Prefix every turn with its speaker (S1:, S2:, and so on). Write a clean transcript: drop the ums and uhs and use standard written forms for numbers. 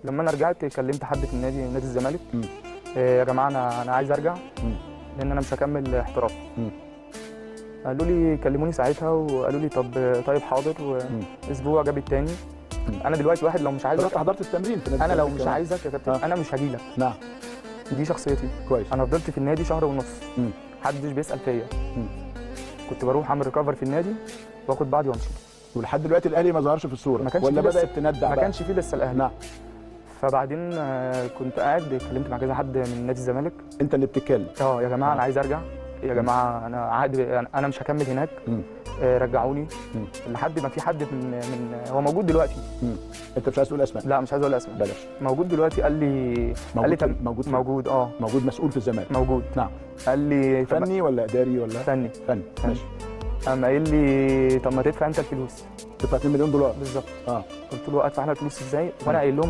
S1: لما انا رجعت كلمت حد في نادي الزمالك. يا جماعه انا عايز ارجع لان انا مش هكمل احتراف. قالوا لي كلموني ساعتها وقالوا لي طيب حاضر. واسبوع جاب التاني. انا دلوقتي واحد لو مش عايزك
S2: رحت حضرت التمرين في نادي
S1: انا لو
S2: الزمالك
S1: مش
S2: كمان.
S1: عايزك يا كابتن انا مش هجيلك.
S2: نعم.
S1: دي شخصيتي.
S2: كويس.
S1: انا فضلت في النادي شهر ونص. محدش بيسال فيا. كنت بروح اعمل ريكفر في النادي واخد بعضي وامشي.
S2: ولحد دلوقتي الاهلي ما ظهرش في الصوره
S1: ما كانش
S2: ولا
S1: فيه
S2: بدات
S1: لسه
S2: تندع
S1: ما
S2: بقى؟
S1: كانش فيه لسه الاهلي.
S2: نعم.
S1: فبعدين كنت قاعد اتكلمت مع كذا حد من نادي الزمالك.
S2: انت اللي بتتكلم.
S1: يا جماعه انا عايز ارجع. يا جماعه انا عقد انا مش هكمل هناك. رجعوني. لحد ما في حد من هو موجود دلوقتي.
S2: انت مش عايز تقول اسماء؟
S1: لا مش عايز اقول اسماء.
S2: بلاش.
S1: موجود دلوقتي قال لي
S2: موجود موجود مسؤول في الزمالك.
S1: موجود.
S2: نعم.
S1: قال لي
S2: فني ولا اداري ولا
S1: فني
S2: ماشي.
S1: قام قايل لي طب ما تدفع انت الفلوس.
S2: تدفع $2 مليون.
S1: بالظبط.
S2: اه.
S1: قلت له ادفع انا الفلوس ازاي وانا قايل لهم